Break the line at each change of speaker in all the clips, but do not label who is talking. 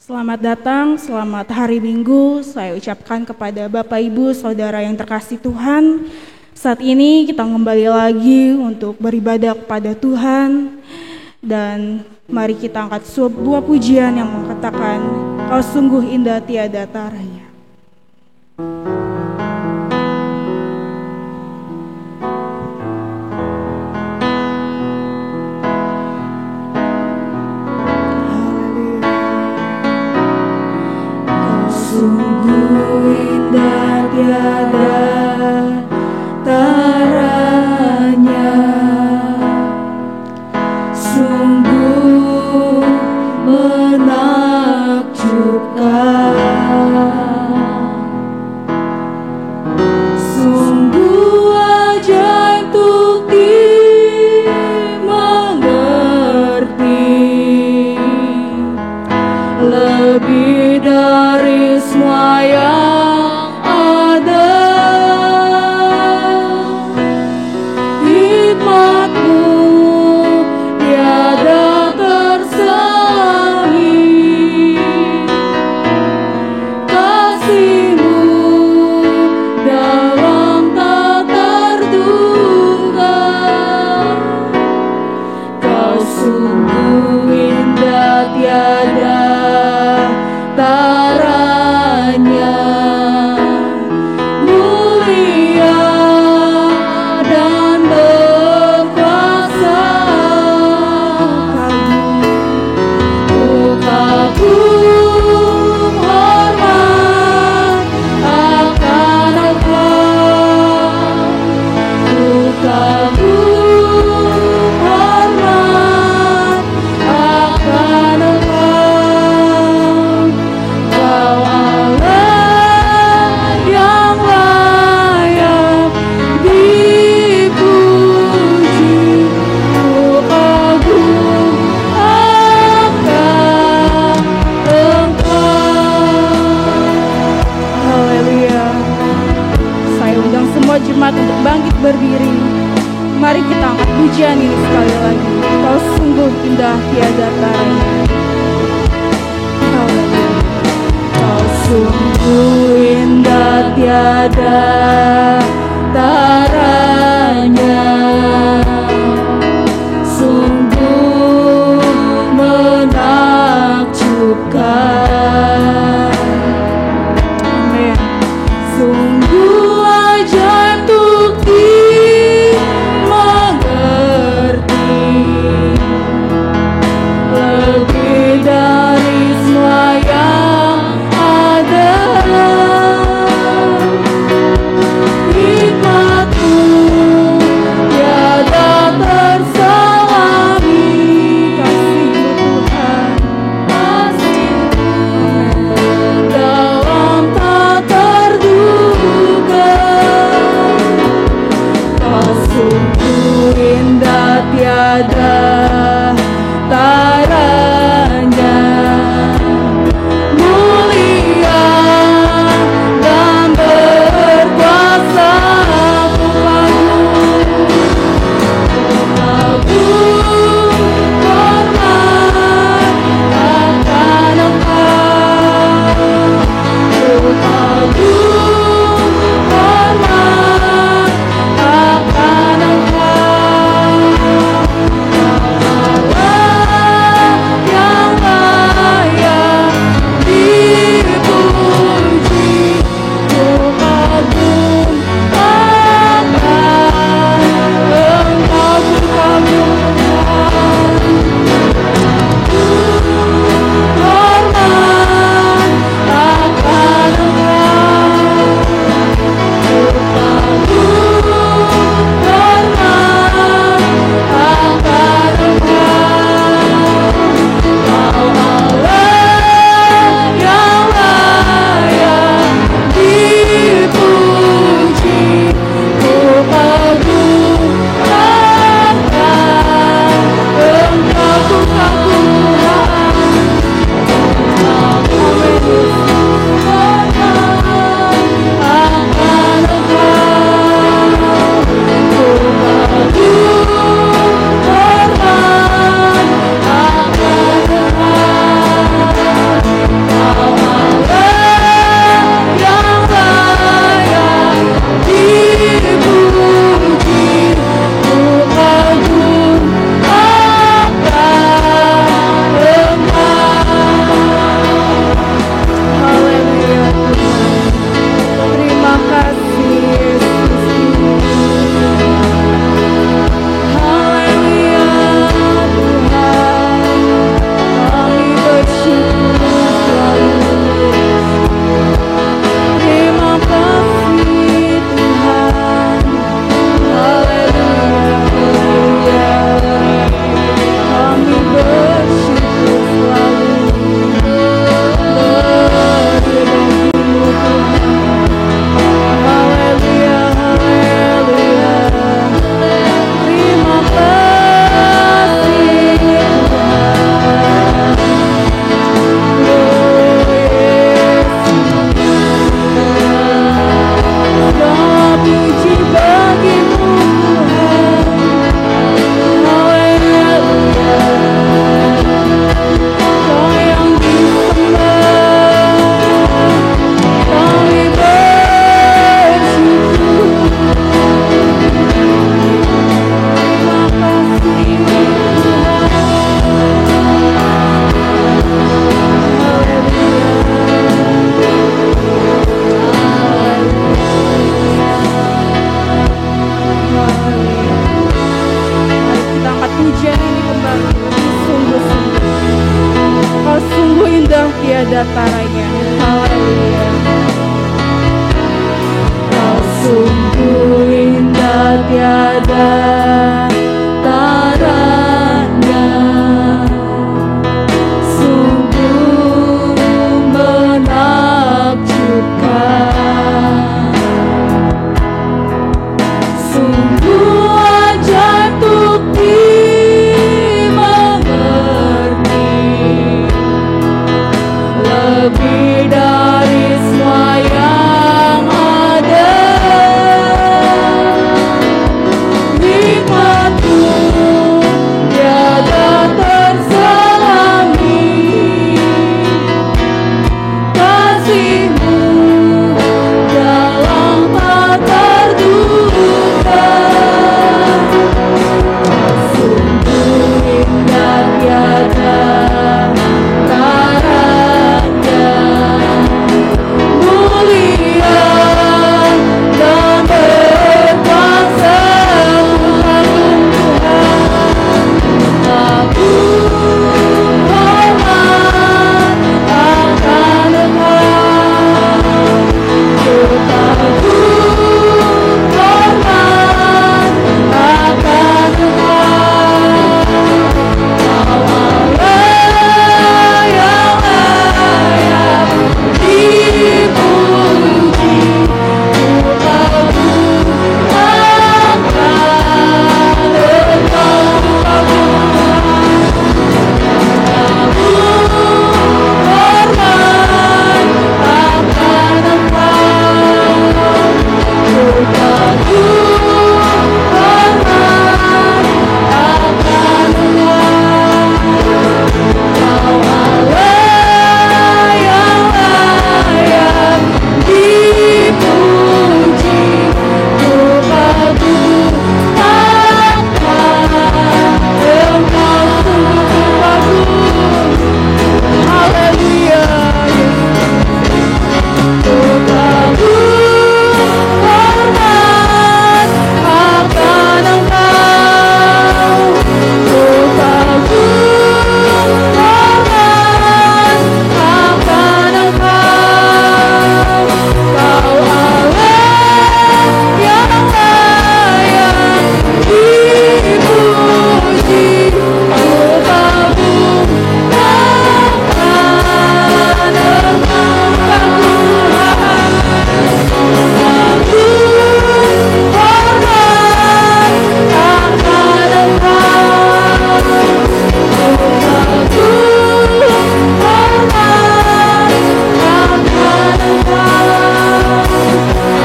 Selamat datang, selamat hari Minggu. Saya ucapkan kepada Bapak Ibu, Saudara yang terkasih Tuhan. Saat ini kita kembali lagi untuk beribadah kepada Tuhan. Dan mari kita angkat sebuah pujian yang mengatakan, Kau sungguh indah tiada taranya.
Sungguh indah tiada taranya, sungguh menakjubkan, sungguh ajaib untuk dimengerti, lebih dari semua yang ada. Hikmat-Mu tiada tersaingi, kasih-Mu dalam tak terduga. Kau sungguh indah tiada taranya, mulia dan berkuasa. Ku kagum hormat akan Engkau, ku kagum hormat akan Engkau. Kau Allah yang layak dipuji, ku kagum akan Engkau.
Haleluya. Saya undang semua jemaat untuk bangkit berdiri. Mari kita angkat pujian ini sekali lagi. Kau sungguh indah tiada taranya. Haleluya.
Kau sungguh indah tiada taranya, sungguh menakjubkan,
Amin.
sungguh ajaib untuk dimengerti, lebih dari semua yang ada.
diantaranya. Haleluya.
Kau sungguh indah tiada taranya, sungguh menakjubkan, sungguh ajaib untuk dimengerti, lebih dari semua yang ada. Nikmatmu tiada terselami, kasihmu dalam tak terduga. Sungguh indah tiada taranya, mulia dan berkuasa. Aku hormat akan Engkau, aku hormat akan Engkau.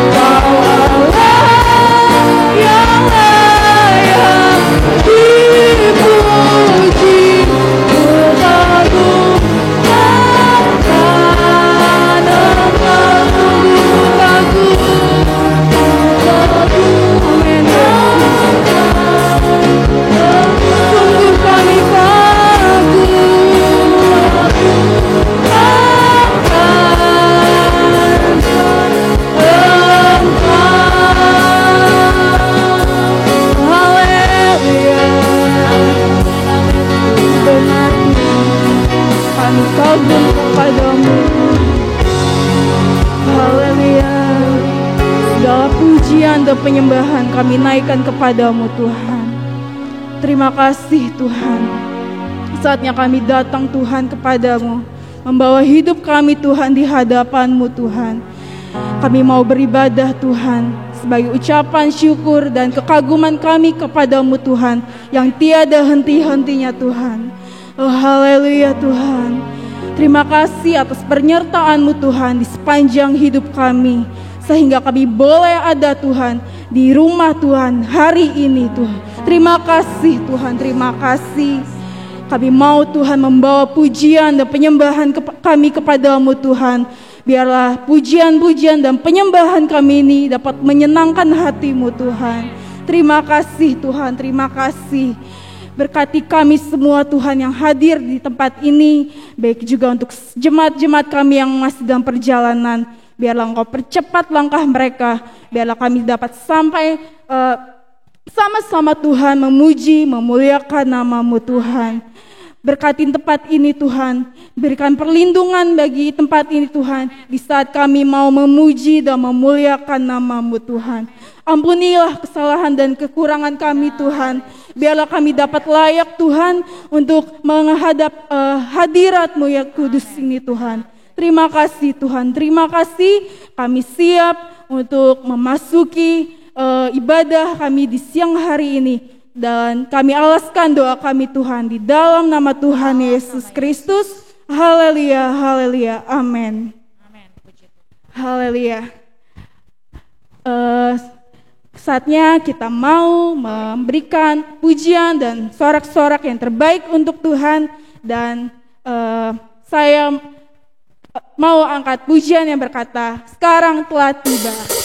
Kau Allah yang layak dipuji, aku akan
pujian dan penyembahan kami naikkan kepadamu Tuhan. Terima kasih Tuhan. Saatnya kami datang Tuhan kepadamu, membawa hidup kami Tuhan di hadapanmu Tuhan. Kami mau beribadah Tuhan sebagai ucapan syukur dan kekaguman kami kepadamu Tuhan yang tiada henti-hentinya Tuhan. Oh haleluya Tuhan. Terima kasih atas penyertaan-Mu Tuhan di sepanjang hidup kami, sehingga kami boleh ada Tuhan di rumah Tuhan hari ini Tuhan. Terima kasih Tuhan, terima kasih. Kami mau Tuhan membawa pujian dan penyembahan kami kepadamu Tuhan. Biarlah pujian-pujian dan penyembahan kami ini dapat menyenangkan hati-Mu Tuhan. Terima kasih Tuhan, terima kasih. Berkati kami semua Tuhan yang hadir di tempat ini, baik juga untuk jemaat-jemaat kami yang masih dalam perjalanan. Biarlah Engkau percepat langkah mereka, biarlah kami dapat sampai sama-sama Tuhan memuji, memuliakan nama-Mu Tuhan. Berkati tempat ini Tuhan, berikan perlindungan bagi tempat ini Tuhan, di saat kami mau memuji dan memuliakan nama-Mu Tuhan. Ampunilah kesalahan dan kekurangan kami Tuhan, biarlah kami dapat layak Tuhan untuk menghadap hadirat-Mu yang kudus ini Tuhan. Terima kasih Tuhan, terima kasih kami siap untuk memasuki ibadah kami di siang hari ini. Dan kami alaskan doa kami Tuhan di dalam nama Tuhan Yesus Kristus. Haleluya, haleluya, amin. Haleluya. Saatnya kita mau memberikan pujian dan sorak-sorak yang terbaik untuk Tuhan. Dan saya mau angkat pujian yang berkata, sekarang telah tiba.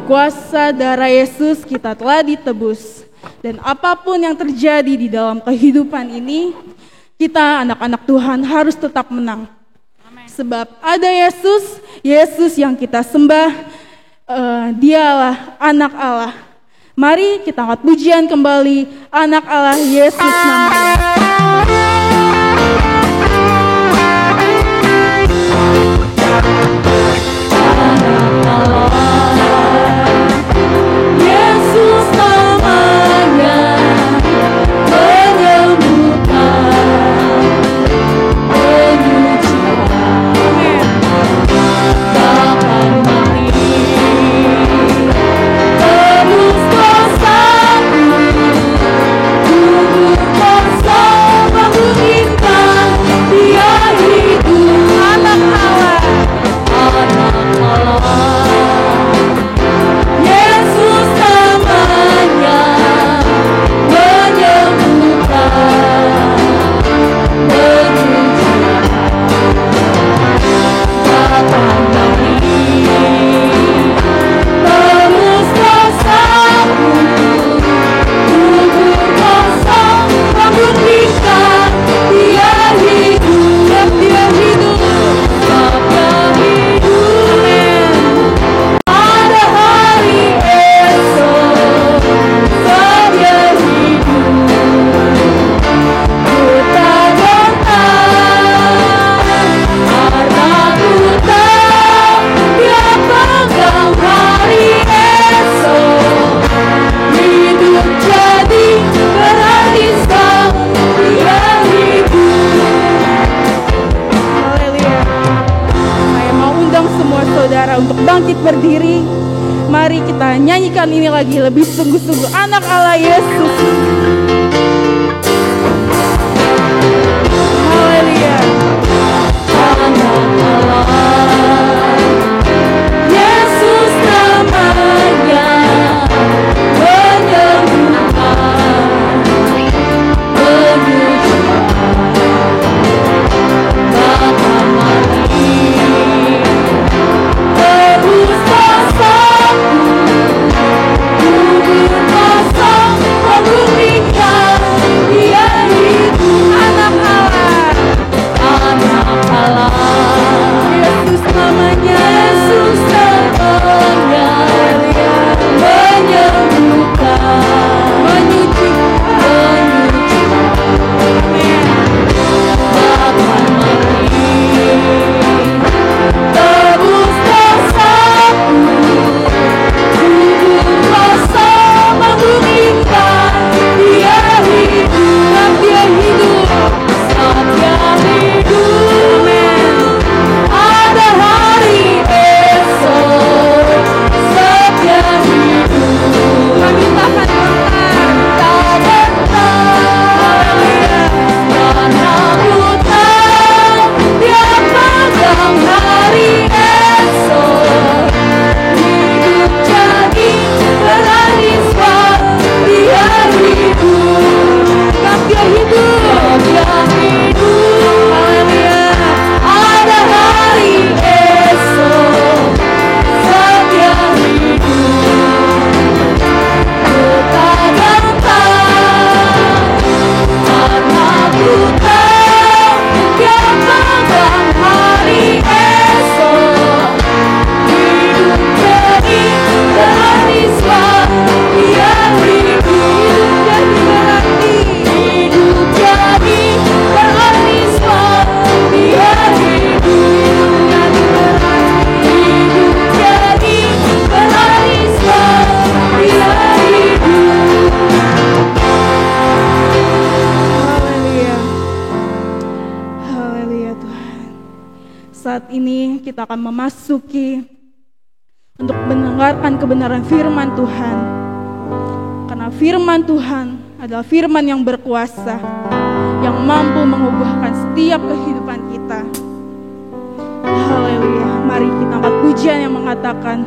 Kuasa darah Yesus kita telah ditebus. Dan apapun yang terjadi di dalam kehidupan ini, kita anak-anak Tuhan harus tetap menang. Sebab ada Yesus, Yesus yang kita sembah, Dialah anak Allah. Mari kita angkat pujian kembali, anak Allah Yesus namanya.
Yesus namanya menyembuhkan, menyucikan, bahkan mati tebus dosaku, kubur kosong membuktikan Dia hidup. Anak Allah, anak Allah. Yesus namanya menyembuhkan, menyucikan, bahkan mati tebus dosaku, kubur kosong membuktikan Dia hidup, Dia hidup, Dia hidup. Pada hari esok Dia hidup. Ku tak gentar karena ku tahu Dia pegang hari esok. Hidup jadi berarti sekarang Dia hidup.
Haleluya. Saya mau undang semua saudara untuk bangkit berdiri. Mari kita nyanyikan ini lagi lebih sungguh-sungguh. Anak Allah Yesus. Haleluya.
Anak Allah, Yesus namanya menyembuhkan, menyucikan, bahkan mati tebus dosaku, kubur kosong membuktikan Dia hidup. Anak Allah, anak Allah. Yesus namanya, Yesus namanya menyembuhkan, menyucikan, bahkan mati tebus dosaku, kubur kosong membuktikan Dia hidup, Dia hidup, Dia hidup. Ada hari esok Dia hidup. Kami takkan karena ku tahu Dia pegang hari esok. Hidup jadi berani sebab Dia hidup. Dia hidup, Dia hidup. Haleluya. Ada hari esok Dia hidup. Ku tak gentar karena ku tahu Dia pegang hari esok. Hidup jadi berarti sebab Dia hidup. Hidup jadi berarti sebab Dia hidup. Hidup jadi berarti sebab Dia hidup.
Haleluya. Haleluya Tuhan. Saat ini kita akan memasuki untuk mendengarkan kebenaran firman Tuhan. Karena firman Tuhan adalah firman yang berkuasa, yang mampu mengubahkan setiap kehidupan kita. Haleluya. Mari kita angkat pujian yang mengatakan,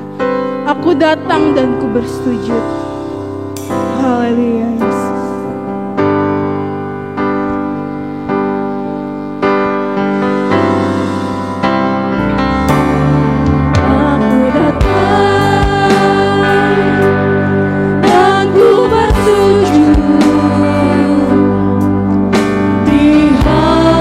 aku datang dan ku bersujud. Haleluya Yesus.
Aku datang dan ku bersujud di hadapan-Mu.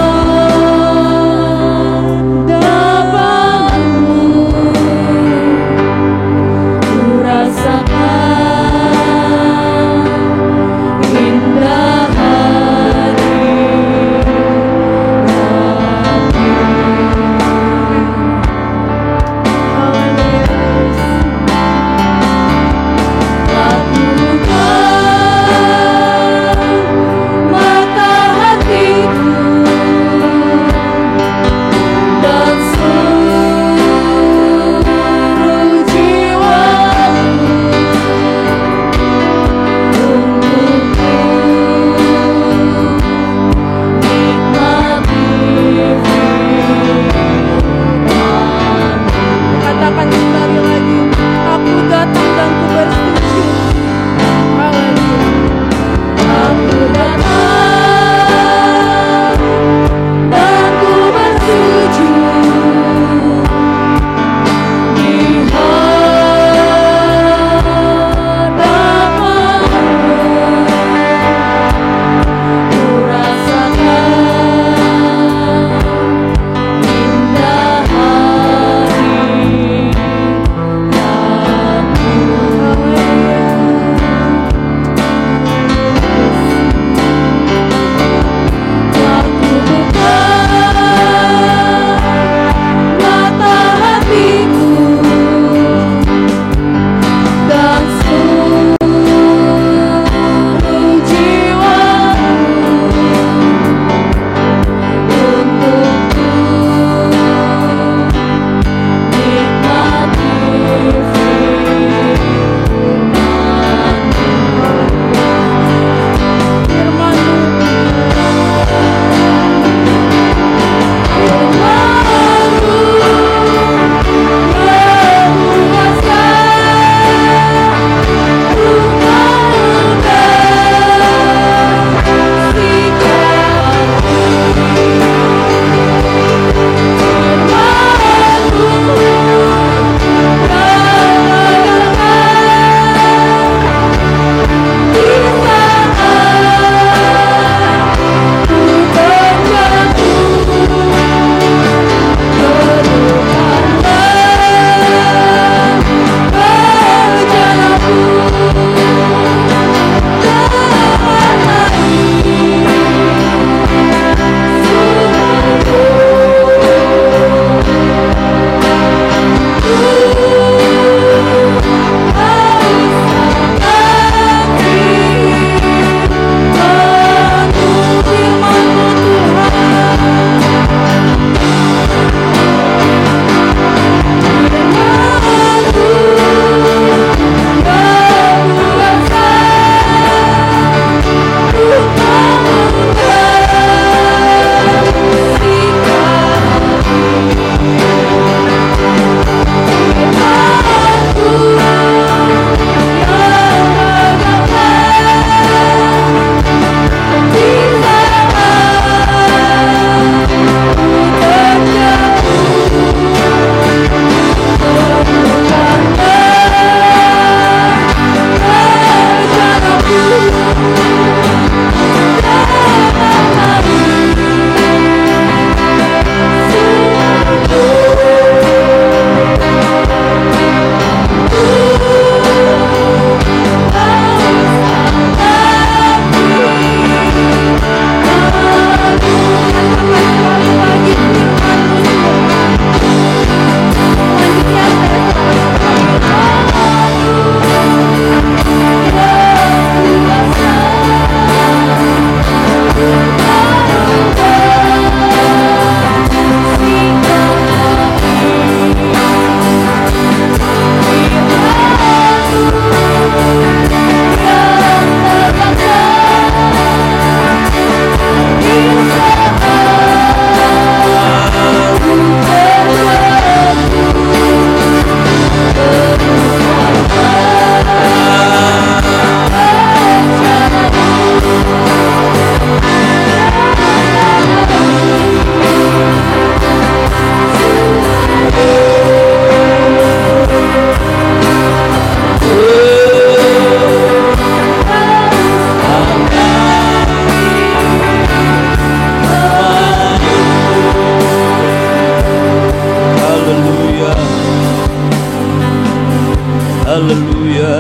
Haleluya.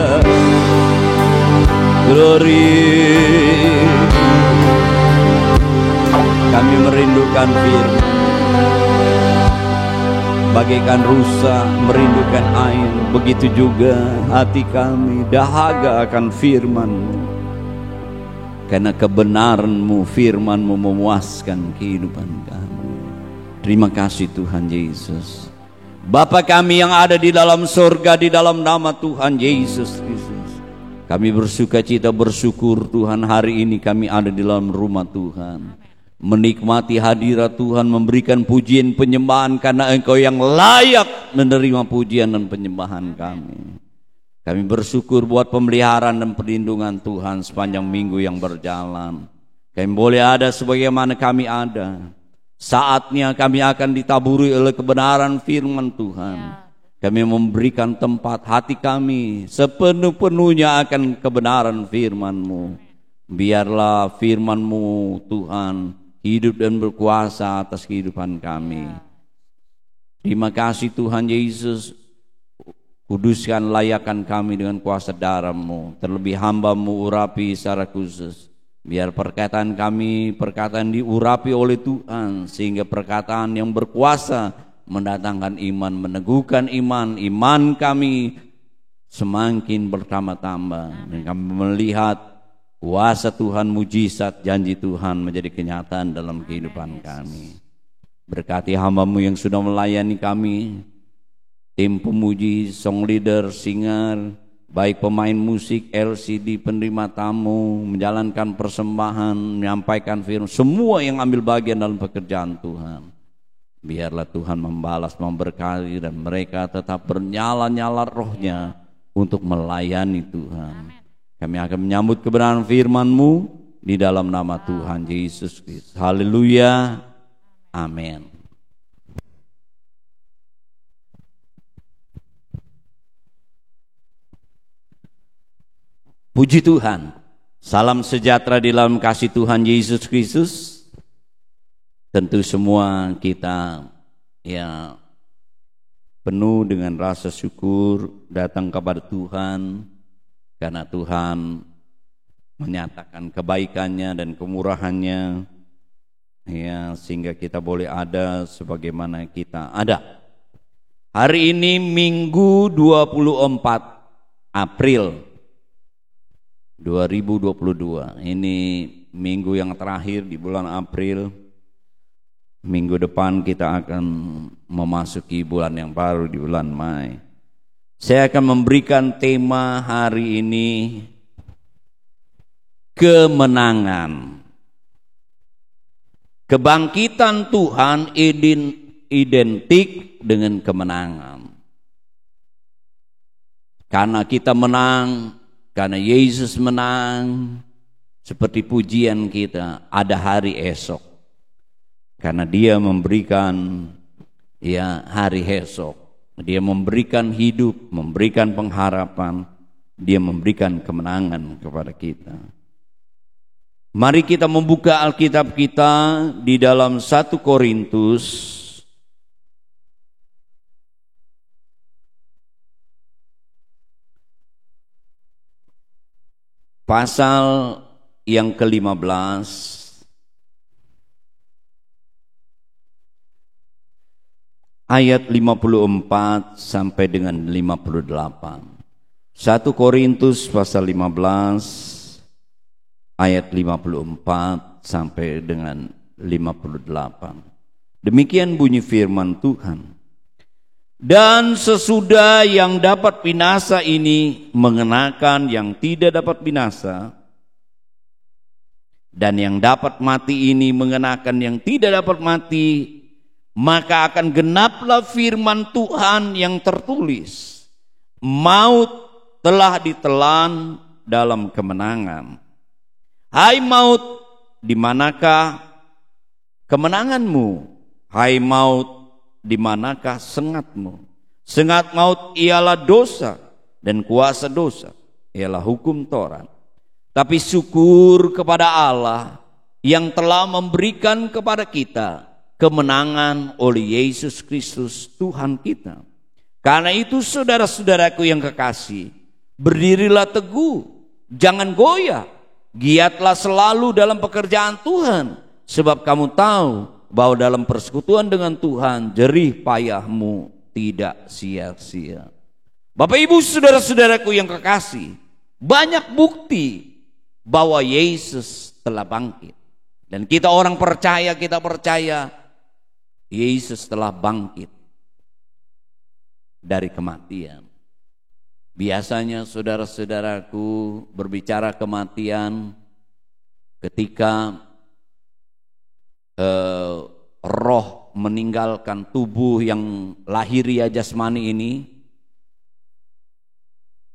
Glory. Kami merindukan firman. Bagaikan rusa merindukan air, begitu juga hati kami dahaga akan firman-Mu. Karena kebenaran-Mu, firman-Mu memuaskan kehidupan kami. Terima kasih Tuhan Yesus. Bapa kami yang ada di dalam surga, di dalam nama Tuhan Yesus Kristus, kami bersuka cita bersyukur Tuhan, hari ini kami ada di dalam rumah Tuhan, menikmati hadirat Tuhan, memberikan pujian penyembahan karena Engkau yang layak menerima pujian dan penyembahan kami. Kami bersyukur buat pemeliharaan dan perlindungan Tuhan sepanjang minggu yang berjalan. Kami boleh ada sebagaimana kami ada. Saatnya kami akan ditaburi oleh kebenaran firman Tuhan. Kami memberikan tempat hati kami sepenuh-penuhnya akan kebenaran firman-Mu. Biarlah firman-Mu Tuhan hidup dan berkuasa atas kehidupan kami. Terima kasih Tuhan Yesus. Kuduskan, layakan kami dengan kuasa darah-Mu. Terlebih hamba-Mu urapi secara khusus. Biar perkataan kami, perkataan diurapi oleh Tuhan, sehingga perkataan yang berkuasa mendatangkan iman, meneguhkan iman. Iman kami semakin bertambah-tambah. Dan kami melihat kuasa Tuhan, mujizat, janji Tuhan menjadi kenyataan dalam kehidupan kami. Berkati hamba-Mu yang sudah melayani kami, tim pemuji, song leader, singer, baik pemain musik, LCD, penerima tamu, menjalankan persembahan, menyampaikan firman, semua yang ambil bagian dalam pekerjaan Tuhan. Biarlah Tuhan membalas, memberkati, dan mereka tetap bernyala-nyala rohnya untuk melayani Tuhan. Kami akan menyambut kebenaran firman-Mu di dalam nama Tuhan Yesus Kristus. Haleluya. Amin. Puji Tuhan. Salam sejahtera di dalam kasih Tuhan Yesus Kristus. Tentu semua kita ya penuh dengan rasa syukur datang kepada Tuhan, karena Tuhan menyatakan kebaikannya dan kemurahannya, ya, sehingga kita boleh ada sebagaimana kita ada. Hari ini Minggu 24 April 2022. Ini minggu yang terakhir di bulan April. Minggu depan kita akan memasuki bulan yang baru di bulan Mei. Saya akan memberikan tema hari ini kemenangan. Kebangkitan Tuhan identik dengan kemenangan. Karena kita menang, karena Yesus menang, seperti pujian kita, ada hari esok. Karena Dia memberikan ya hari esok. Dia memberikan hidup, memberikan pengharapan, Dia memberikan kemenangan kepada kita. Mari kita membuka Alkitab kita di dalam 1 Korintus pasal yang ke-15 ayat 54 sampai dengan 58. 1 Korintus pasal 15 ayat 54 sampai dengan 58. Demikian bunyi firman Tuhan. Dan sesudah yang dapat binasa ini mengenakan yang tidak dapat binasa, dan yang dapat mati ini mengenakan yang tidak dapat mati, maka akan genaplah firman Tuhan yang tertulis, maut telah ditelan dalam kemenangan. Hai maut, di manakah kemenanganmu? Hai maut, di manakah sengatmu? Sengat maut ialah dosa, dan kuasa dosa ialah hukum Taurat. Tapi syukur kepada Allah yang telah memberikan kepada kita kemenangan oleh Yesus Kristus Tuhan kita. Karena itu saudara-saudaraku yang kekasih, berdirilah teguh, jangan goyah, giatlah selalu dalam pekerjaan Tuhan, sebab kamu tahu bahwa dalam persekutuan dengan Tuhan jerih payahmu tidak sia-sia. Bapak Ibu saudara-saudaraku yang kekasih, banyak bukti bahwa Yesus telah bangkit. Dan kita orang percaya, kita percaya Yesus telah bangkit dari kematian. Biasanya saudara-saudaraku berbicara kematian ketika roh meninggalkan tubuh yang lahiriah jasmani ini,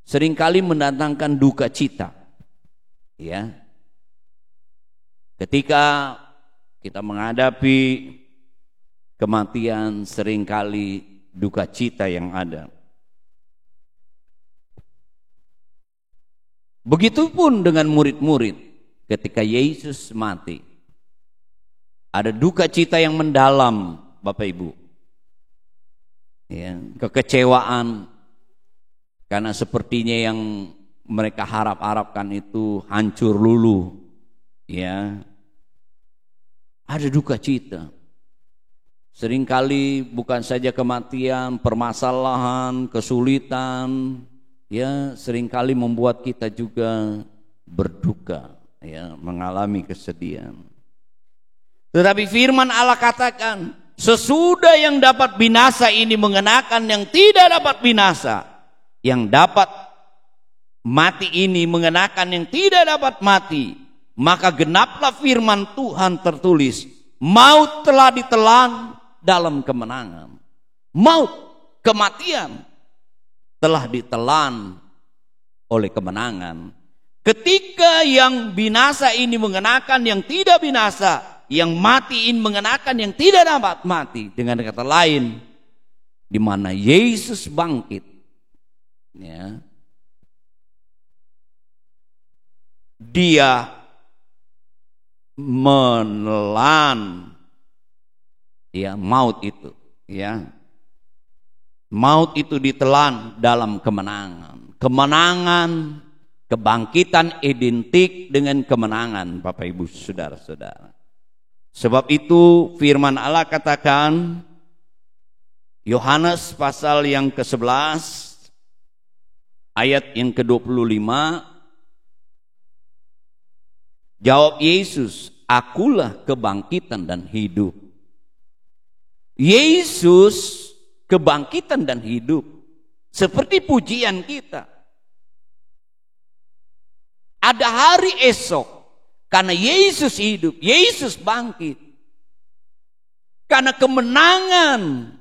seringkali mendatangkan duka cita. Ya. Ketika kita menghadapi kematian, seringkali duka cita yang ada. Begitupun dengan murid-murid ketika Yesus mati. Ada duka cita yang mendalam, Bapak Ibu. Ya, kekecewaan karena sepertinya yang mereka harap-harapkan itu hancur luluh. Ya. Ada duka cita. Seringkali bukan saja kematian, permasalahan, kesulitan, ya, seringkali membuat kita juga berduka, ya, mengalami kesedihan. Tetapi firman Allah katakan, sesudah yang dapat binasa ini mengenakan yang tidak dapat binasa, yang dapat mati ini mengenakan yang tidak dapat mati, maka genaplah firman Tuhan tertulis, maut telah ditelan dalam kemenangan. Maut, kematian telah ditelan oleh kemenangan. Ketika yang binasa ini mengenakan yang tidak binasa, yang mati ini mengenakan yang tidak dapat mati. Dengan kata lain, di mana Yesus bangkit, ya, Dia menelan, ya, maut itu, ya. Maut itu ditelan dalam kemenangan. Kemenangan, kebangkitan identik dengan kemenangan, Bapak Ibu saudara-saudara. Sebab itu firman Allah katakan, Yohanes pasal yang ke-11 ayat yang ke-25, jawab Yesus, akulah kebangkitan dan hidup. Yesus kebangkitan dan hidup. Seperti pujian kita. Ada hari esok, karena Yesus hidup, Yesus bangkit. Karena kemenangan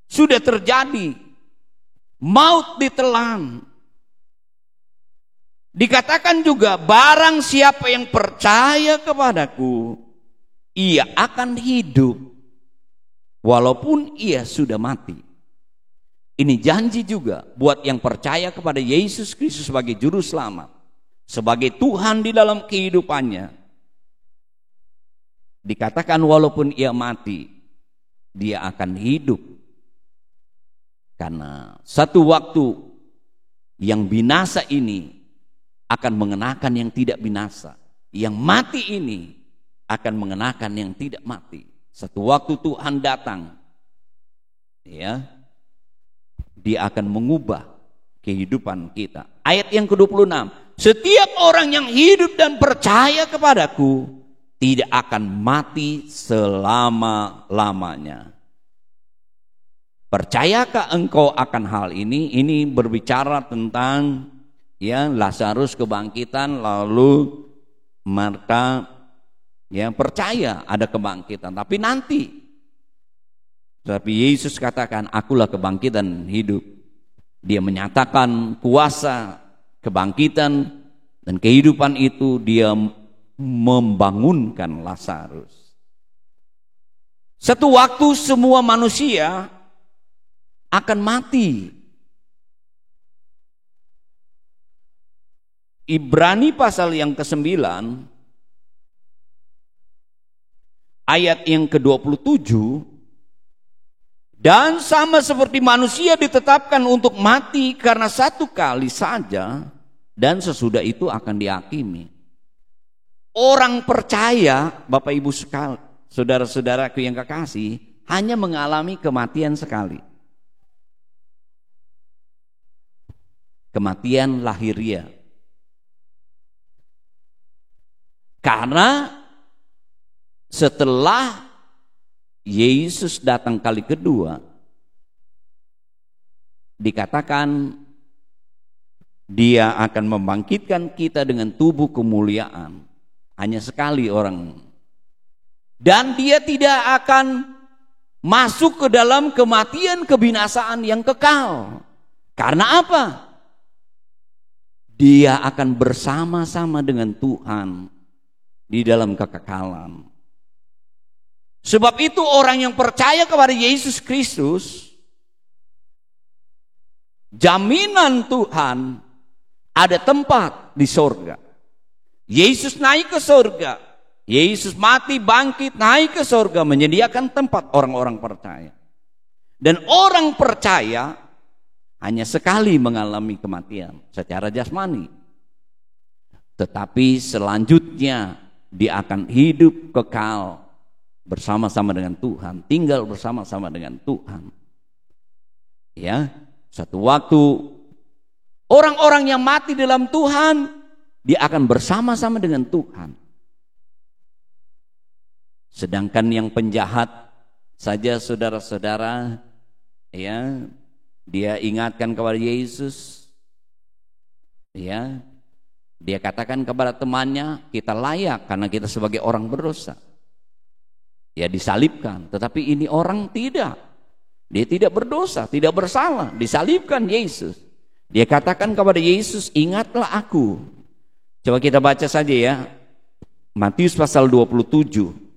sudah terjadi. Maut ditelan. Dikatakan juga, barang siapa yang percaya kepadaku, ia akan hidup walaupun ia sudah mati. Ini janji juga buat yang percaya kepada Yesus Kristus sebagai juru selamat, sebagai Tuhan di dalam kehidupannya. Dikatakan walaupun ia mati, dia akan hidup. Karena satu waktu yang binasa ini akan mengenakan yang tidak binasa. Yang mati ini akan mengenakan yang tidak mati. Satu waktu Tuhan datang, ya, Dia akan mengubah kehidupan kita. Ayat yang ke-26, setiap orang yang hidup dan percaya kepadaku tidak akan mati selama-lamanya. Percayakah engkau akan hal ini? Ini berbicara tentang, ya, Lazarus kebangkitan, lalu mereka, ya, percaya ada kebangkitan, tapi nanti. Tapi Yesus katakan, akulah kebangkitan hidup. Dia menyatakan kuasa kebangkitan dan kehidupan itu. Dia membangunkan Lazarus. Satu waktu semua manusia akan mati. Ibrani pasal yang ke-9 ayat yang ke-27 Dan sama seperti manusia ditetapkan untuk mati karena satu kali saja, dan sesudah itu akan dihakimi. Orang percaya, Bapak Ibu sekalian, saudara-saudaraku yang kekasih, hanya mengalami kematian sekali. Kematian lahiriah. Karena setelah Yesus datang kali kedua, dikatakan dia akan membangkitkan kita dengan tubuh kemuliaan. Hanya sekali orang. Dan dia tidak akan masuk ke dalam kematian kebinasaan yang kekal. Karena apa? Dia akan bersama-sama dengan Tuhan di dalam kekekalan. Sebab itu orang yang percaya kepada Yesus Kristus, jaminan Tuhan ada tempat di sorga. Yesus naik ke sorga, Yesus mati, bangkit, naik ke sorga, menyediakan tempat orang-orang percaya. Dan orang percaya hanya sekali mengalami kematian secara jasmani, tetapi selanjutnya dia akan hidup kekal bersama-sama dengan Tuhan, tinggal bersama-sama dengan Tuhan. Ya, satu waktu orang-orang yang mati dalam Tuhan, dia akan bersama-sama dengan Tuhan. Sedangkan yang penjahat saja, saudara-saudara, ya, dia ingatkan kepada Yesus, ya, dia katakan kepada temannya, kita layak karena kita sebagai orang berdosa. Ya disalibkan, tetapi ini orang tidak. Dia tidak berdosa, tidak bersalah, disalibkan Yesus. Dia katakan kepada Yesus, ingatlah aku. Coba kita baca saja ya, Matius pasal 27.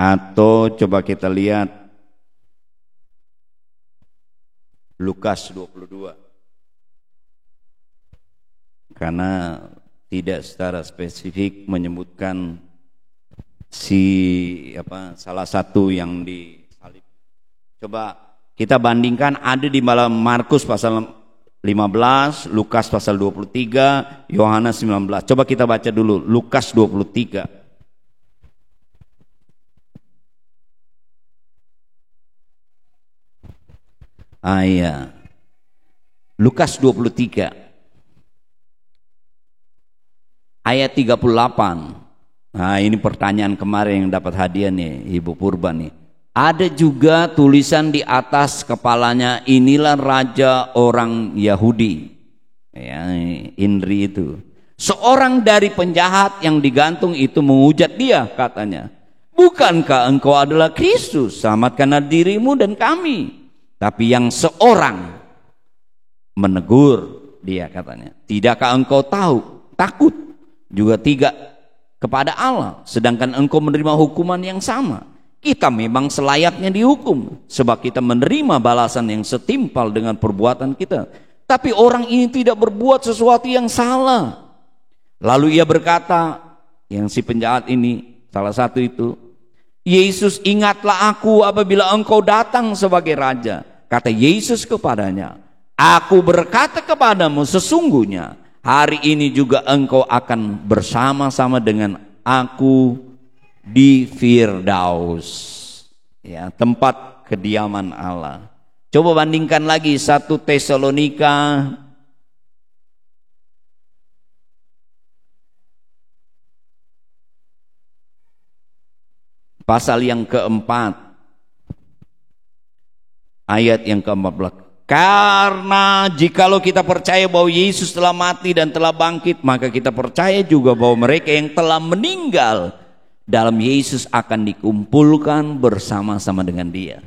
Atau coba kita lihat Lukas 22. Karena tidak secara spesifik menyebutkan salah satu yang disalib. Coba kita bandingkan, ada di dalam Markus pasal 15, Lukas pasal 23, Yohanes 19. Coba kita baca dulu Lukas 23. Ayat Lukas 23 ayat 38. Nah, ini pertanyaan kemarin yang dapat hadiah nih Ibu Purba nih. Ada juga tulisan di atas kepalanya, inilah raja orang Yahudi. Ya, Indri itu. Seorang dari penjahat yang digantung itu menghujat dia, katanya, bukankah engkau adalah Kristus? Selamatkanlah dirimu dan kami. Tapi yang seorang menegur dia, katanya, tidakkah engkau takut juga tidak kepada Allah, sedangkan engkau menerima hukuman yang sama? Kita memang selayaknya dihukum, sebab kita menerima balasan yang setimpal dengan perbuatan kita. Tapi orang ini tidak berbuat sesuatu yang salah. Lalu ia berkata, yang si penjahat ini, salah satu itu, Yesus, ingatlah aku apabila engkau datang sebagai raja. Kata Yesus kepadanya, aku berkata kepadamu, sesungguhnya hari ini juga engkau akan bersama-sama dengan aku di Firdaus, ya, tempat kediaman Allah. Coba bandingkan lagi 1 Tesalonika pasal yang keempat, ayat yang ke-14. Karena jikalau kita percaya bahwa Yesus telah mati dan telah bangkit, maka kita percaya juga bahwa mereka yang telah meninggal dalam Yesus akan dikumpulkan bersama-sama dengan dia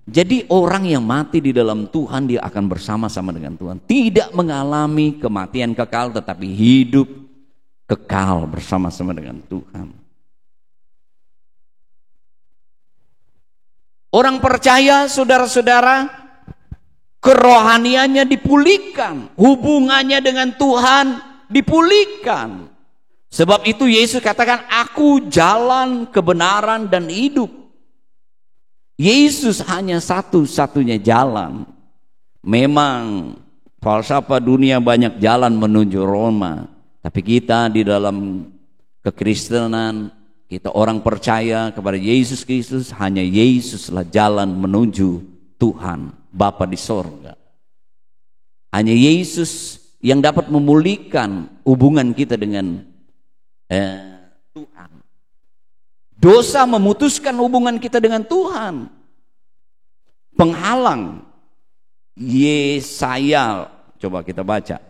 Jadi orang yang mati di dalam Tuhan, dia akan bersama-sama dengan Tuhan. Tidak mengalami kematian kekal, tetapi hidup kekal bersama-sama dengan Tuhan. Orang percaya, saudara-saudara, kerohaniannya dipulihkan, hubungannya dengan Tuhan dipulihkan. Sebab itu Yesus katakan, aku jalan, kebenaran, dan hidup. Yesus hanya satu-satunya jalan. Memang falsafah dunia banyak jalan menuju Roma, tapi kita di dalam kekristenan, kita orang percaya kepada Yesus Kristus, hanya Yesuslah jalan menuju Tuhan Bapa di sorga. Hanya Yesus yang dapat memulihkan hubungan kita dengan Tuhan. Dosa memutuskan hubungan kita dengan Tuhan. Penghalang. Yesaya, coba kita baca.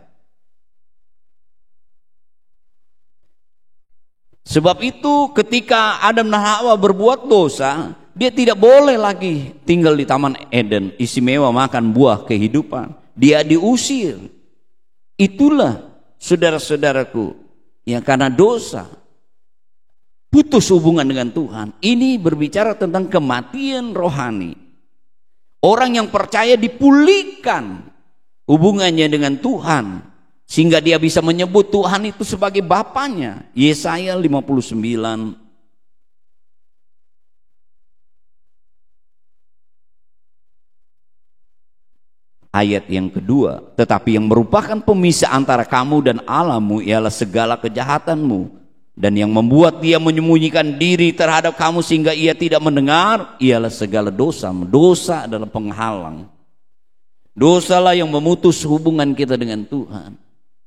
Sebab itu ketika Adam dan Hawa berbuat dosa, dia tidak boleh lagi tinggal di Taman Eden, istimewa makan buah kehidupan. Dia diusir. Itulah saudara-saudaraku, yang karena dosa putus hubungan dengan Tuhan. Ini berbicara tentang kematian rohani. Orang yang percaya dipulihkan hubungannya dengan Tuhan, sehingga dia bisa menyebut Tuhan itu sebagai Bapanya. Yesaya 59 ayat yang kedua. Tetapi yang merupakan pemisah antara kamu dan Allahmu ialah segala kejahatanmu, dan yang membuat dia menyembunyikan diri terhadap kamu sehingga ia tidak mendengar ialah segala dosa. Dosa adalah penghalang. Dosalah yang memutus hubungan kita dengan Tuhan.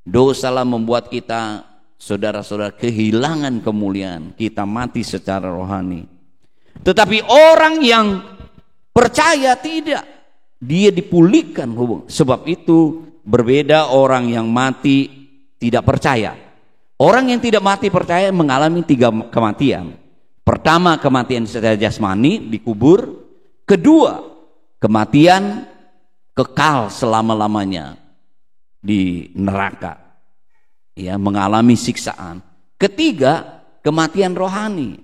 Dosalah membuat kita, saudara-saudara, kehilangan kemuliaan. Kita mati secara rohani. Tetapi orang yang percaya tidak, dia dipulihkan hubungan. Sebab itu berbeda orang yang mati tidak percaya. Orang yang tidak mati percaya mengalami 3 kematian. Pertama, kematian secara jasmani, dikubur. Kedua, kematian kekal selama-lamanya di neraka, ya, mengalami siksaan. Ketiga, kematian rohani,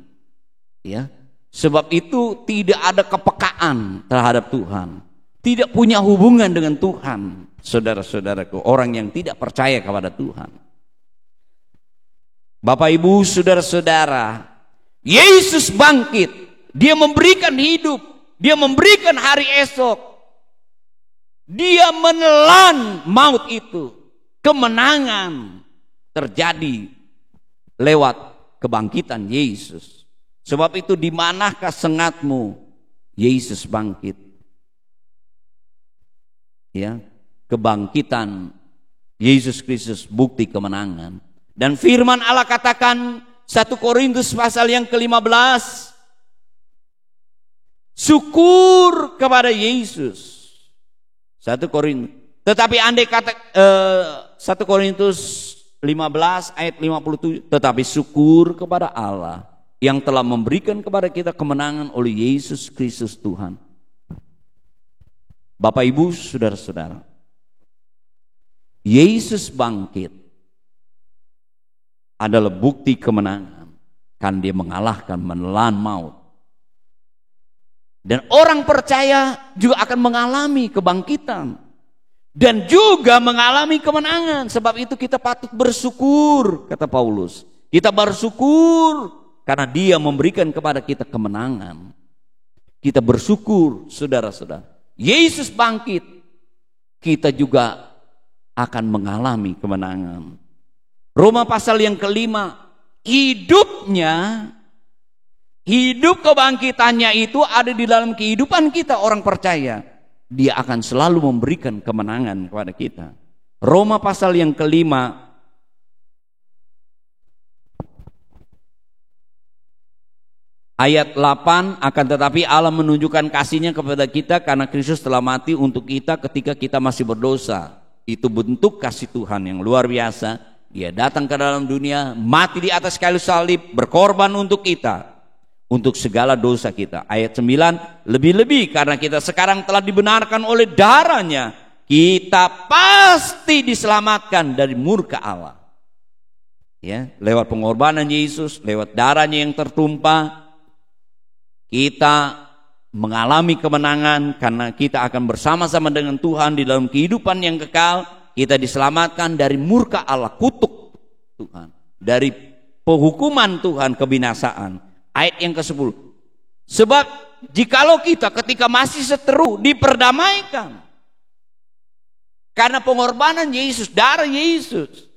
ya. Sebab itu tidak ada kepekaan terhadap Tuhan, tidak punya hubungan dengan Tuhan, saudara-saudaraku, orang yang tidak percaya kepada Tuhan. Bapak Ibu, saudara-saudara, Yesus bangkit, dia memberikan hidup, dia memberikan hari esok, dia menelan maut itu. Kemenangan terjadi lewat kebangkitan Yesus. Sebab itu di manakah sengatmu? Yesus bangkit. Ya, kebangkitan Yesus Kristus bukti kemenangan. Dan firman Allah katakan 1 Korintus pasal yang ke-15, syukur kepada Yesus. 1 Korintus. Tetapi andai kata 1 Korintus 15 ayat 57, tetapi syukur kepada Allah yang telah memberikan kepada kita kemenangan oleh Yesus Kristus Tuhan. Bapak Ibu, saudara-saudara, Yesus bangkit adalah bukti kemenangan, kan dia mengalahkan, menelan maut. Dan orang percaya juga akan mengalami kebangkitan dan juga mengalami kemenangan. Sebab itu kita patut bersyukur, kata Paulus. Kita bersyukur karena dia memberikan kepada kita kemenangan. Kita bersyukur, saudara-saudara. Yesus bangkit, kita juga akan mengalami kemenangan. Roma pasal yang ke-5, hidup kebangkitannya itu ada di dalam kehidupan kita orang percaya. Dia akan selalu memberikan kemenangan kepada kita. Roma pasal yang ke-5 ayat 8, akan tetapi Allah menunjukkan kasih-Nya kepada kita karena Kristus telah mati untuk kita ketika kita masih berdosa. Itu bentuk kasih Tuhan yang luar biasa. Dia datang ke dalam dunia, mati di atas kayu salib, berkorban untuk kita. untuk segala dosa kita. Ayat 9, lebih-lebih karena kita sekarang telah dibenarkan oleh darahnya, kita pasti diselamatkan dari murka Allah. Ya, lewat pengorbanan Yesus, lewat darahnya yang tertumpah, kita mengalami kemenangan karena kita akan bersama-sama dengan Tuhan di dalam kehidupan yang kekal. Kita diselamatkan dari murka Allah, kutuk Tuhan, dari penghukuman Tuhan, kebinasaan. Ayat yang ke-10. Sebab jikalau kita ketika masih seteru diperdamaikan karena pengorbanan Yesus, darah Yesus.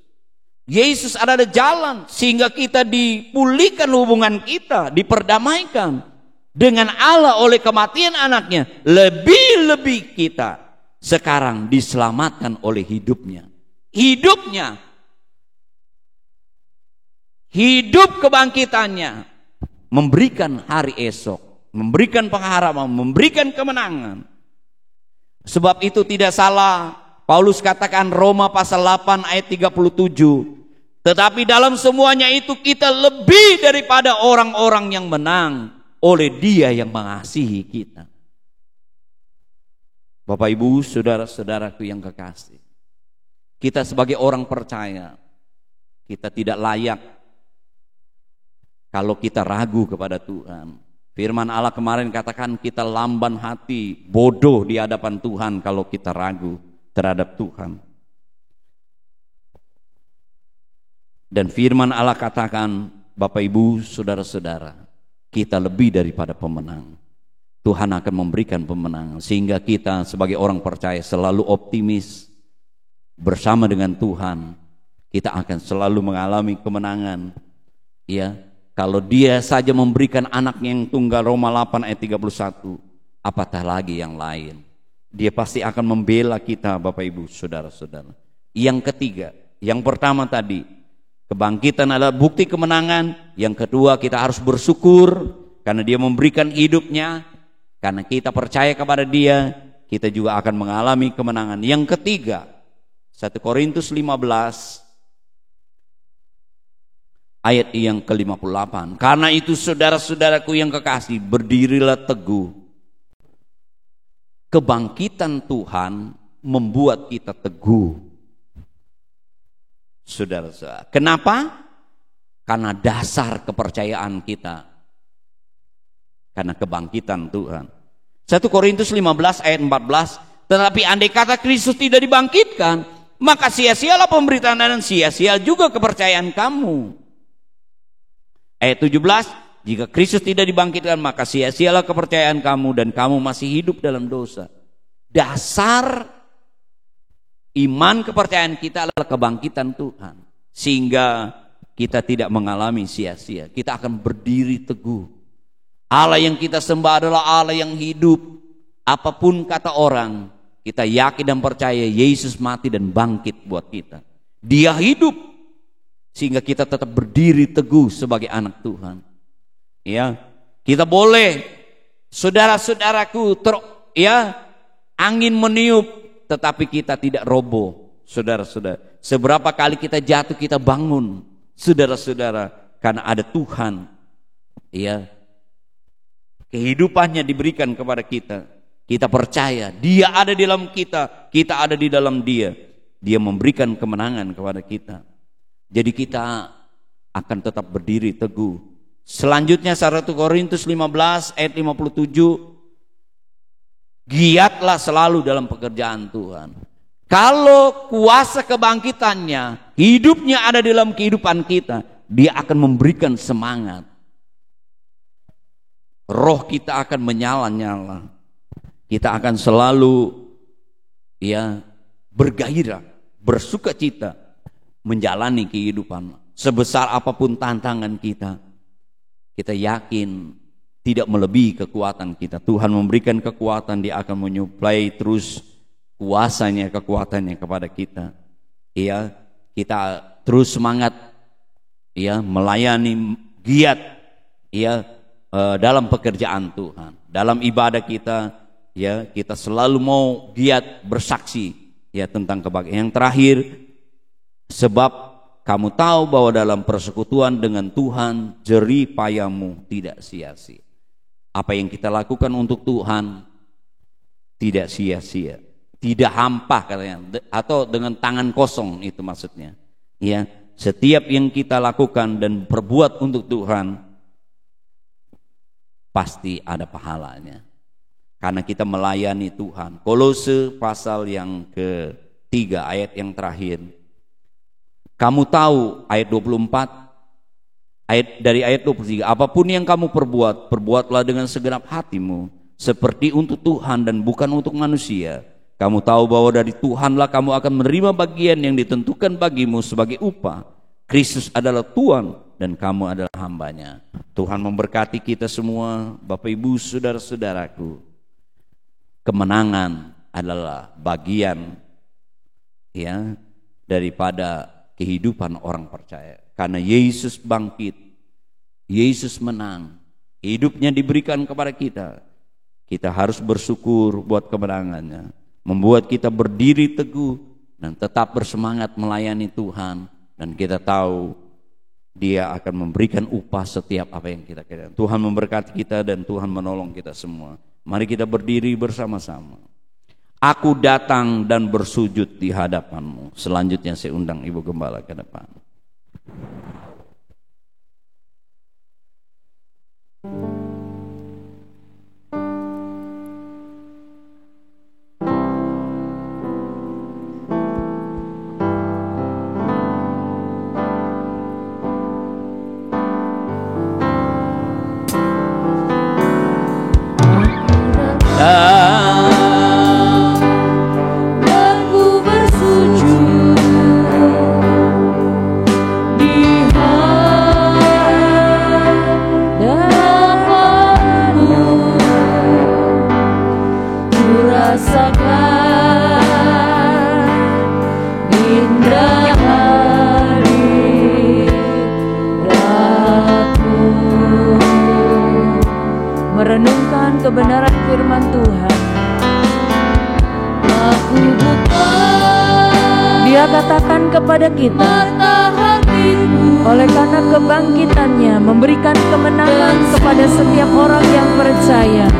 Yesus adalah jalan sehingga kita dipulihkan hubungan kita, diperdamaikan dengan Allah oleh kematian anaknya. Lebih-lebih kita sekarang diselamatkan oleh hidupnya. Hidup kebangkitannya, memberikan hari esok, memberikan pengharapan, memberikan kemenangan. Sebab itu tidak salah Paulus katakan Roma pasal 8 ayat 37. Tetapi dalam semuanya itu kita lebih daripada orang-orang yang menang oleh Dia yang mengasihi kita. Bapak Ibu, saudara-saudaraku yang kekasih, kita sebagai orang percaya, kita tidak layak kalau kita ragu kepada Tuhan. Firman Allah kemarin katakan kita lamban hati, bodoh di hadapan Tuhan kalau kita ragu terhadap Tuhan. Dan firman Allah katakan, Bapak Ibu, saudara-saudara, kita lebih daripada pemenang. Tuhan akan memberikan pemenang sehingga kita sebagai orang percaya selalu optimis. Bersama dengan Tuhan kita akan selalu mengalami kemenangan. Ya, kalau Dia saja memberikan anaknya yang tunggal, Roma 8 ayat 31, apatah lagi yang lain. Dia pasti akan membela kita, Bapak Ibu, saudara-saudara. Yang ketiga, yang pertama tadi, kebangkitan adalah bukti kemenangan. Yang kedua, kita harus bersyukur karena Dia memberikan hidupnya. Karena kita percaya kepada Dia, kita juga akan mengalami kemenangan. Yang ketiga, 1 Korintus 15 ayat yang ke-58. Karena itu saudara-saudaraku yang kekasih, berdirilah teguh. Kebangkitan Tuhan membuat kita teguh. Saudara-saudara, kenapa? Karena dasar kepercayaan kita, karena kebangkitan Tuhan. 1 Korintus 15 ayat 14. Tetapi andai kata Kristus tidak dibangkitkan, maka sia-sialah pemberitaan dan sia-sia juga kepercayaan kamu. Ayat 17. Jika Kristus tidak dibangkitkan, maka sia-sialah kepercayaan kamu dan kamu masih hidup dalam dosa. Dasar iman kepercayaan kita adalah kebangkitan Tuhan, sehingga kita tidak mengalami sia-sia. Kita akan berdiri teguh. Allah yang kita sembah adalah Allah yang hidup. Apapun kata orang, kita yakin dan percaya Yesus mati dan bangkit buat kita. Dia hidup sehingga kita tetap berdiri teguh sebagai anak Tuhan. Ya, kita boleh, saudara-saudaraku, angin meniup, tetapi kita tidak roboh. Saudara-saudara, seberapa kali kita jatuh, kita bangun, saudara-saudara, karena ada Tuhan. Ya, kehidupannya diberikan kepada kita. Kita percaya Dia ada di dalam kita, kita ada di dalam Dia. Dia memberikan kemenangan kepada kita. Jadi kita akan tetap berdiri teguh. Selanjutnya 1 Korintus 15 ayat 57. Giatlah selalu dalam pekerjaan Tuhan. Kalau kuasa kebangkitannya, hidupnya ada dalam kehidupan kita, Dia akan memberikan semangat. Roh kita akan menyala-nyala. Kita akan selalu bergairah, bersukacita menjalani kehidupan. Sebesar apapun tantangan kita, kita yakin tidak melebihi kekuatan kita. Tuhan memberikan kekuatan, Dia akan menyuplai terus kuasanya, kekuatannya kepada kita. Kita terus semangat melayani, giat dalam pekerjaan Tuhan. Dalam ibadah kita, kita selalu mau giat bersaksi tentang kebangkitan. Yang terakhir, sebab kamu tahu bahwa dalam persekutuan dengan Tuhan jerih payahmu tidak sia-sia. Apa yang kita lakukan untuk Tuhan tidak sia-sia, tidak hampa katanya, atau dengan tangan kosong, itu maksudnya. Ya, setiap yang kita lakukan dan perbuat untuk Tuhan pasti ada pahalanya, karena kita melayani Tuhan. Kolose pasal yang ke-3 ayat yang terakhir. Kamu tahu, ayat 24, dari ayat 23, apapun yang kamu perbuat, perbuatlah dengan segenap hatimu, seperti untuk Tuhan dan bukan untuk manusia. Kamu tahu bahwa dari Tuhanlah kamu akan menerima bagian yang ditentukan bagimu sebagai upah. Kristus adalah Tuhan dan kamu adalah hambanya. Tuhan memberkati kita semua, Bapak Ibu, saudara-saudaraku. Kemenangan adalah bagian ya daripada kehidupan orang percaya. Karena Yesus bangkit, Yesus menang, hidupnya diberikan kepada kita. Kita harus bersyukur buat kemenangannya, membuat kita berdiri teguh dan tetap bersemangat melayani Tuhan. Dan kita tahu Dia akan memberikan upah setiap apa yang kita kerjakan. Tuhan memberkati kita dan Tuhan menolong kita semua. Mari kita berdiri bersama-sama. Aku datang dan bersujud di hadapanmu. Selanjutnya saya undang Ibu Gembala ke depan.
Merenungkan kebenaran firman Tuhan. Aku buka, Dia katakan kepada kita, oleh karena kebangkitannya memberikan kemenangan kepada setiap orang yang percaya.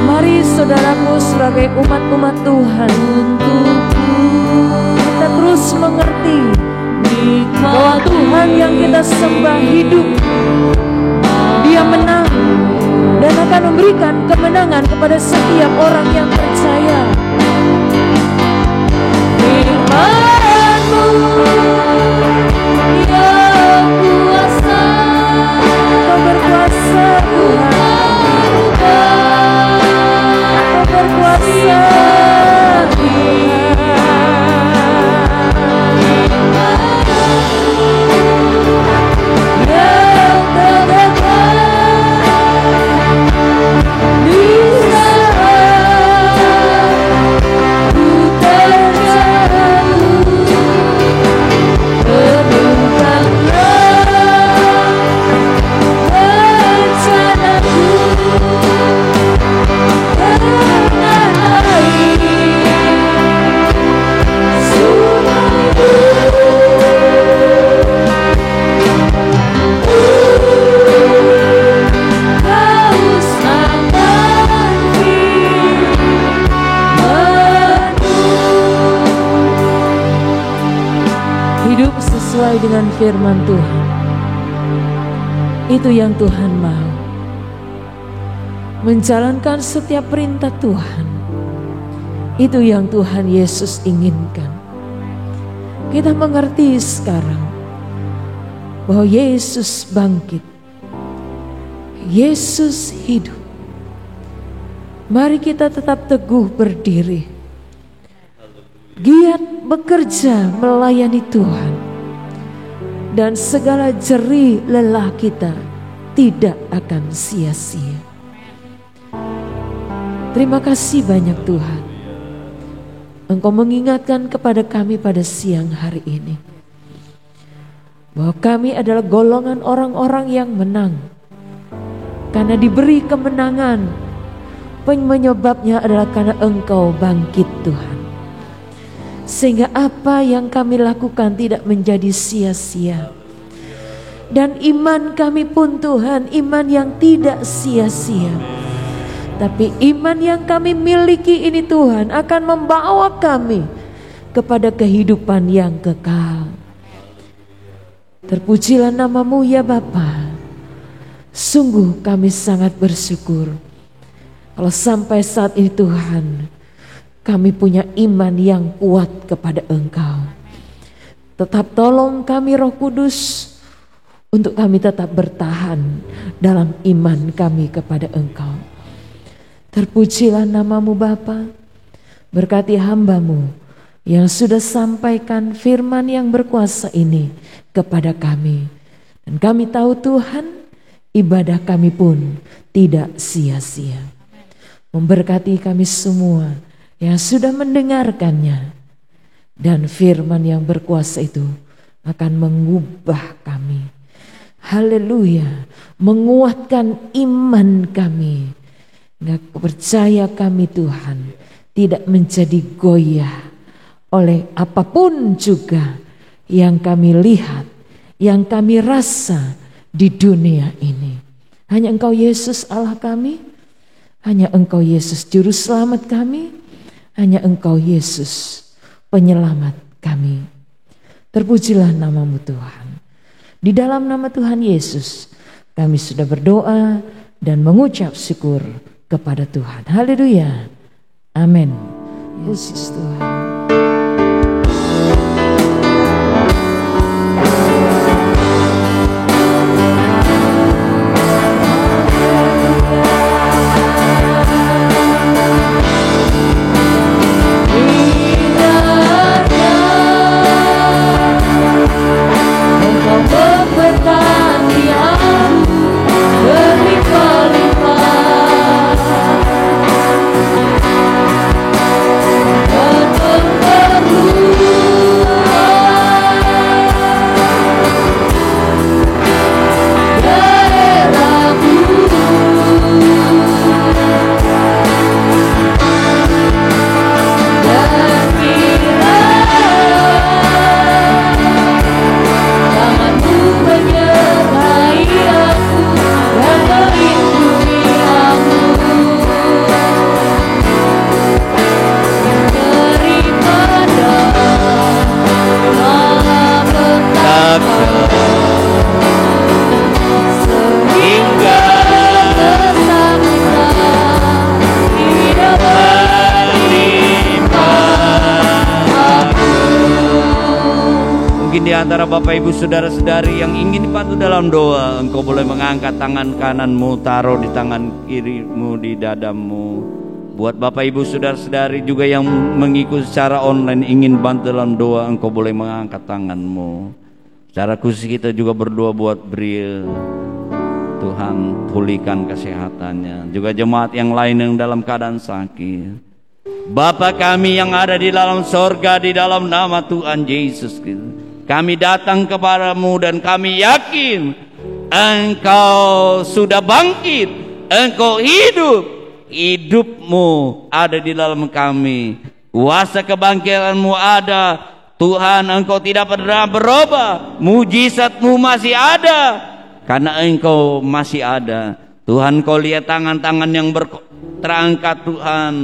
Mari saudaraku, sebagai umat-umat Tuhan, kita terus mengerti bahwa Tuhan yang kita sembah hidup. Dia menang dan akan memberikan kemenangan kepada setiap orang yang percaya. Firman-Mu yang kuasa, Kau berkuasa Tuhan, Kau berkuasa dengan firman Tuhan. Itu yang Tuhan mau. Menjalankan setiap perintah Tuhan. Itu yang Tuhan Yesus inginkan. Kita mengerti sekarang bahwa Yesus bangkit. Yesus hidup. Mari kita tetap teguh berdiri, giat bekerja melayani Tuhan. Dan segala jerih lelah kita tidak akan sia-sia. Terima kasih banyak Tuhan. Engkau mengingatkan kepada kami pada siang hari ini bahwa kami adalah golongan orang-orang yang menang. Karena diberi kemenangan, penyebabnya adalah karena Engkau bangkit Tuhan. sehingga apa yang kami lakukan tidak menjadi sia-sia. Dan iman kami pun Tuhan, iman yang tidak sia-sia, tapi iman yang kami miliki ini Tuhan akan membawa kami kepada kehidupan yang kekal. Terpujilah nama-Mu ya Bapa. Sungguh kami sangat bersyukur kalau sampai saat ini Tuhan kami punya iman yang kuat kepada Engkau. Tetap tolong kami Roh Kudus untuk kami tetap bertahan dalam iman kami kepada Engkau. Terpujilah nama-Mu Bapa. Berkati hamba-Mu yang sudah sampaikan firman yang berkuasa ini kepada kami. Dan kami tahu Tuhan, ibadah kami pun tidak sia-sia. Memberkati kami semua yang sudah mendengarkannya. Dan firman yang berkuasa itu akan mengubah kami. Haleluya, menguatkan iman kami. Nggak percaya kami Tuhan tidak menjadi goyah oleh apapun juga yang kami lihat, yang kami rasa di dunia ini. Hanya Engkau Yesus Allah kami, hanya Engkau Yesus Juru Selamat kami, hanya Engkau Yesus penyelamat kami. Terpujilah nama-Mu Tuhan. Di dalam nama Tuhan Yesus kami sudah berdoa dan mengucap syukur kepada Tuhan. Haleluya. Amin. Yesus Tuhan.
Antara Bapak Ibu Saudara-saudari yang ingin dibantu dalam doa, engkau boleh mengangkat tangan kananmu, taruh di tangan kirimu di dadamu. Buat Bapak Ibu Saudara-saudari juga yang mengikuti secara online ingin bantu dalam doa, engkau boleh mengangkat tanganmu. Secara khusus kita juga berdoa buat Bril, Tuhan pulihkan kesehatannya. Juga jemaat yang lain yang dalam keadaan sakit. Bapa kami yang ada di dalam sorga, di dalam nama Tuhan Yesus Kristus, kami datang kepadamu dan kami yakin Engkau sudah bangkit, Engkau hidup, hidupmu ada di dalam kami, kuasa kebangkitanmu ada. Tuhan, Engkau tidak pernah berubah, mujizatmu masih ada, karena Engkau masih ada. Tuhan, Kau lihat tangan-tangan yang terangkat Tuhan.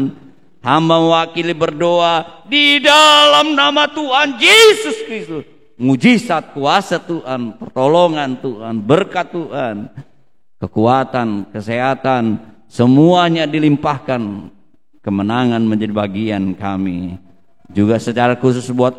Hamba mewakili berdoa di dalam nama Tuhan Yesus Kristus. Mujizat, kuasa Tuhan, pertolongan Tuhan, berkat Tuhan, kekuatan, kesehatan, semuanya dilimpahkan. Kemenangan menjadi bagian kami. Juga secara khusus buat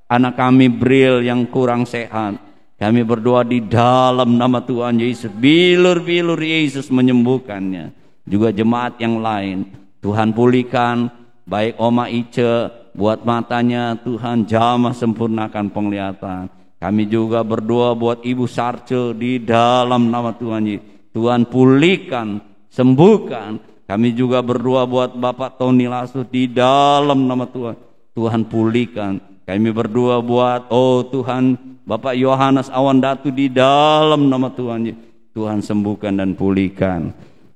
anak kami Bril yang kurang sehat, kami berdoa di dalam nama Tuhan Yesus. Bilur-bilur Yesus menyembuhkannya. Juga jemaat yang lain, Tuhan pulihkan, baik Oma Ice, buat matanya Tuhan jamah sempurnakan penglihatan. Kami juga berdoa buat Ibu Sarce di dalam nama Tuhan Yesus. Tuhan pulihkan, sembuhkan. Kami juga berdoa buat Bapak Tony Lasu di dalam nama Tuhan. Tuhan pulihkan. Kami berdoa buat Tuhan Bapak Yohanes Awandatu di dalam nama Tuhan Yesus. Tuhan sembuhkan dan pulihkan.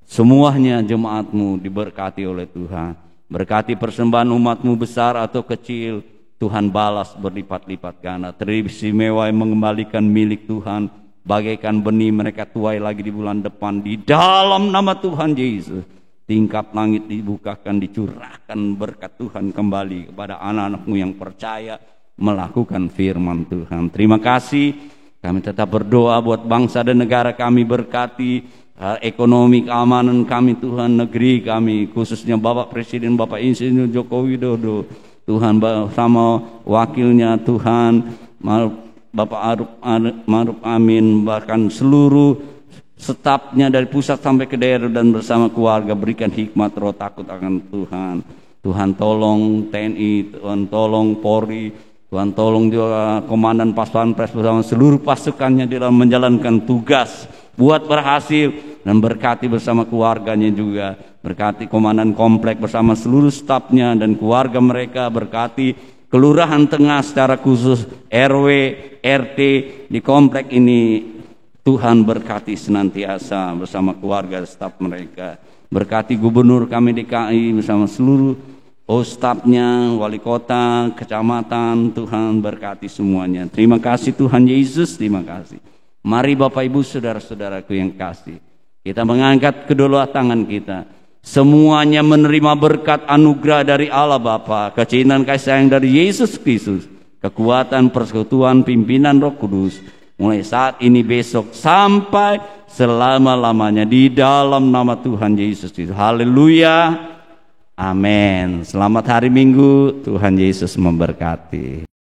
Semuanya jemaatmu diberkati oleh Tuhan. Berkati persembahan umatmu besar atau kecil. Tuhan balas berlipat-lipat ganda. Teristimewa yang mengembalikan milik Tuhan, bagaikan benih mereka tuai lagi di bulan depan. Di dalam nama Tuhan Yesus, tingkap langit dibukakan, dicurahkan berkat Tuhan kembali kepada anak-anak-Mu yang percaya melakukan firman Tuhan. Terima kasih. Kami tetap berdoa buat bangsa dan negara kami, berkati ekonomi, keamanan kami Tuhan, negeri kami, khususnya Bapak Presiden, Bapak Insinyur Joko Widodo, Tuhan bersama wakilnya Tuhan, Bapak Maruf Amin, bahkan seluruh stafnya dari pusat sampai ke daerah dan bersama keluarga, berikan hikmat roh takut akan Tuhan. Tuhan tolong TNI, Tuhan tolong Polri, Tuhan tolong juga Komandan Paspampres bersama seluruh pasukannya dalam menjalankan tugas buat berhasil, dan berkati bersama keluarganya juga, berkati komandan komplek bersama seluruh stafnya dan keluarga mereka, berkati Kelurahan Tengah secara khusus, RW, RT di komplek ini. Tuhan berkati senantiasa bersama keluarga staf mereka, berkati gubernur kami DKI bersama seluruh stafnya, wali kota, kecamatan. Tuhan berkati semuanya. Terima kasih Tuhan Yesus, terima kasih. Mari Bapak Ibu saudara-saudaraku yang kasih, kita mengangkat kedua tangan kita, semuanya menerima berkat anugerah dari Allah Bapa, kecintaan kasih sayang dari Yesus Kristus, kekuatan persekutuan pimpinan Roh Kudus, mulai saat ini, besok, sampai selama-lamanya, di dalam nama Tuhan Yesus Kristus. Haleluya, amin. Selamat hari Minggu, Tuhan Yesus memberkati.